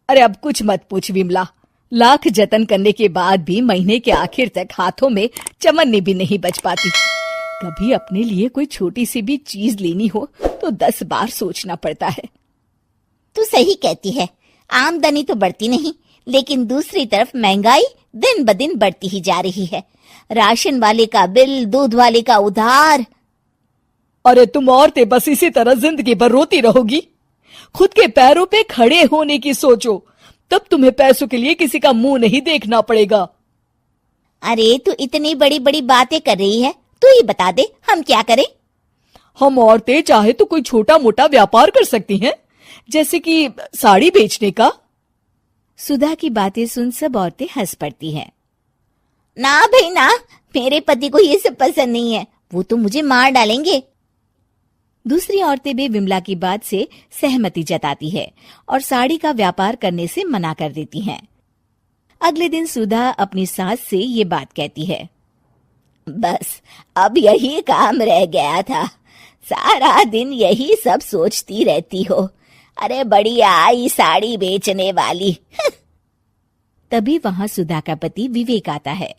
अरे अब कुछ मत पूछ विमला, लाख जतन करने के बाद भी महीने के आखिर तक हाथों में चमन्नी भी नहीं बच पाती। कभी अपने लिए कोई छोटी सी भी चीज लेनी हो तो 10 बार सोचना पड़ता है। तू सही कहती है, आमदनी तो बढ़ती नहीं, लेकिन दूसरी तरफ महंगाई दिन ब दिन बढ़ती ही जा रही है। राशन वाले का बिल, दूध वाले का उधार। अरे तुम औरतें बस इसी तरह जिंदगी भर रोती रहोगी। खुद के पैरों पे खड़े होने की सोचो, तब तुम्हें पैसों के लिए किसी का मुंह नहीं देखना पड़ेगा। अरे तू इतनी बड़ी बड़ी बातें कर रही है, तू ही बता दे हम क्या करें। हम औरतें चाहे तो कोई छोटा मोटा व्यापार कर सकती हैं, जैसे कि साड़ी बेचने का। सुधा की बातें सुन सब औरतें हंस पड़ती हैं। ना भाई ना, मेरे पति को ये सब पसंद नहीं है, वो तो मुझे मार डालेंगे। दूसरी औरतें भी विमला की बात से सहमति जताती है और साड़ी का व्यापार करने से मना कर देती हैं। अगले दिन सुधा अपनी सास से ये बात कहती है। बस अब यही काम रह गया था, सारा दिन यही सब सोचती रहती हो। अरे बढ़िया आई साड़ी बेचने वाली। तभी वहां सुधा का पति विवेक आता है।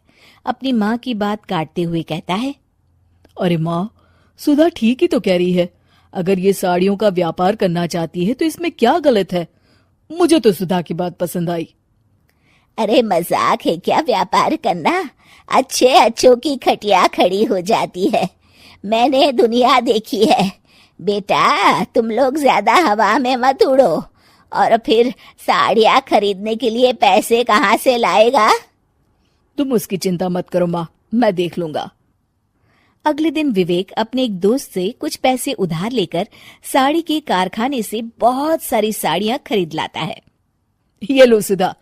अपनी माँ की बात काटते हुए कहता है, अरे माँ, सुधा ठीक ही तो कह रही है। अगर ये साड़ियों का व्यापार करना चाहती है तो इसमें क्या गलत है। मुझे तो सुधा की बात पसंद आई। अरे मजाक है क्या व्यापार करना? अच्छे अच्छों की खटिया खड़ी हो जाती है। मैंने दुनिया देखी है। बेटा तुम लोग ज्यादा हवा में मत उड़ो, और फिर साड़ियाँ खरीदने के लिए पैसे कहाँ से लाएगा? तुम उसकी चिंता मत करो माँ, मैं देख लूंगा। अगले दिन विवेक अपने एक दोस्त से कुछ पैसे उधार लेकर साड़ी के कारखाने से बहुत सारी साड़ियाँ खरीद लाता है। ये लो सुधा,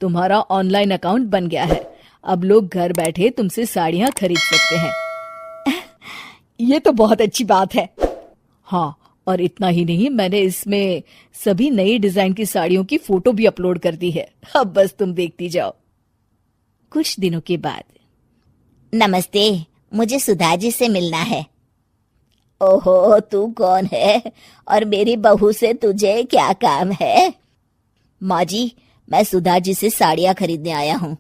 तुम्हारा ऑनलाइन अकाउंट बन गया है। अब लोग घर बैठे तुमसे साड़ियाँ खरीद सकते हैं। ये तो बहुत अच्छी बात है। हाँ, और इतना ही नहीं, मैंने इसमें सभी नई डिजाइन की साड़ियों की फोटो भी अपलोड कर दी है। अब बस तुम देखती जाओ। कुछ दिनों के बाद, नमस्ते, मुझे सुधा जी से मिलना है। ओहो, तू कौन है और मेरी बहू से तुझे क्या काम है? माँ जी, मैं सुधा जी से साड़ियाँ खरीदने आया हूँ।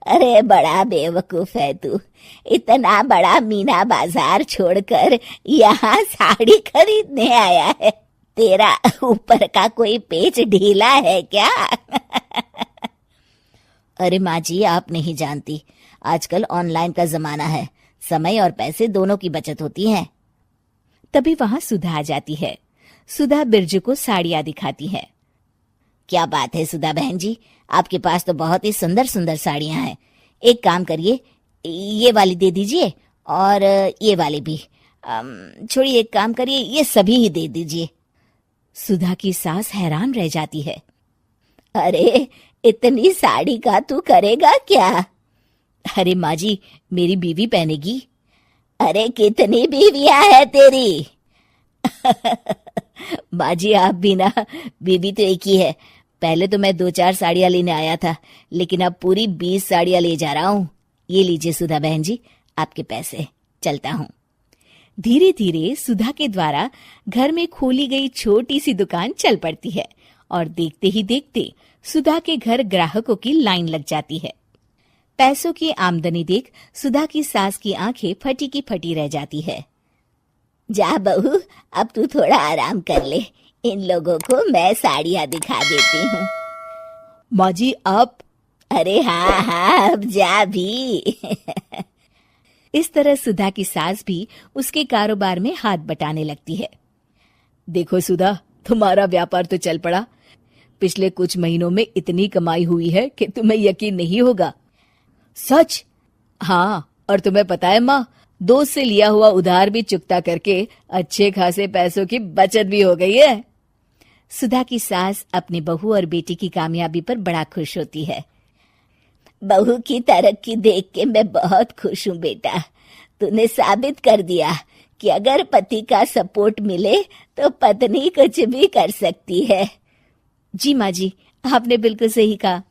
अरे बड़ा बेवकूफ है तू, इतना बड़ा मीना बाजार छोड़कर यहाँ साड़ी खरीदने आया है। तेरा ऊपर का कोई पेच ढीला है क्या? अरे माँ जी, आप नहीं जानती, आजकल ऑनलाइन का जमाना है, समय और पैसे दोनों की बचत होती है। तभी वहां सुधा आ जाती है। सुधा बिरजू को साड़ियाँ दिखाती है। क्या बात है सुधा बहन जी, आपके पास तो बहुत ही सुंदर सुंदर साड़ियाँ हैं। एक काम करिए, ये वाली दे दीजिए और ये वाली भी। छोड़िए, एक काम करिए, ये सभी ही दे दीजिए। सुधा की सास हैरान रह जाती है। अरे इतनी साड़ी का तू करेगा क्या? अरे माँ जी, मेरी बीवी पहनेगी। अरे कितनी बीवियां है तेरी? माँ जी आप भी ना, बीवी तो एक ही है। पहले तो मैं 2-4 साड़ियाँ लेने आया था, लेकिन अब पूरी 20 साड़ियाँ ले जा रहा हूँ। ये लीजिए सुधा बहन जी, आपके पैसे, चलता हूँ। धीरे धीरे सुधा के द्वारा घर में खोली गई छोटी सी दुकान चल पड़ती है और देखते ही देखते सुधा के घर ग्राहकों की लाइन लग जाती है। पैसों की आमदनी देख सुधा की सास की आंखें फटी की फटी रह जाती है। जा बहू, अब तू थोड़ा आराम कर ले, इन लोगों को मैं साड़ियाँ दिखा देती हूँ। माँ जी आप? अरे हाँ हाँ, अब जा भी। इस तरह सुधा की सास भी उसके कारोबार में हाथ बटाने लगती है। देखो सुधा, तुम्हारा व्यापार तो चल पड़ा। पिछले कुछ महीनों में इतनी कमाई हुई है कि तुम्हें यकीन नहीं होगा। सच? हाँ, और तुम्हें पता है माँ, दोस्त से लिया हुआ उधार भी चुकता करके अच्छे खासे पैसों की बचत भी हो गई है। सुधा की सास अपनी बहू और बेटी की कामयाबी पर बड़ा खुश होती है। बहू की तरक्की देख के मैं बहुत खुश हूँ बेटा। तूने साबित कर दिया कि अगर पति का सपोर्ट मिले तो पत्नी कुछ भी कर सकती है। जी माँ जी, आपने बिल्कुल सही कहा।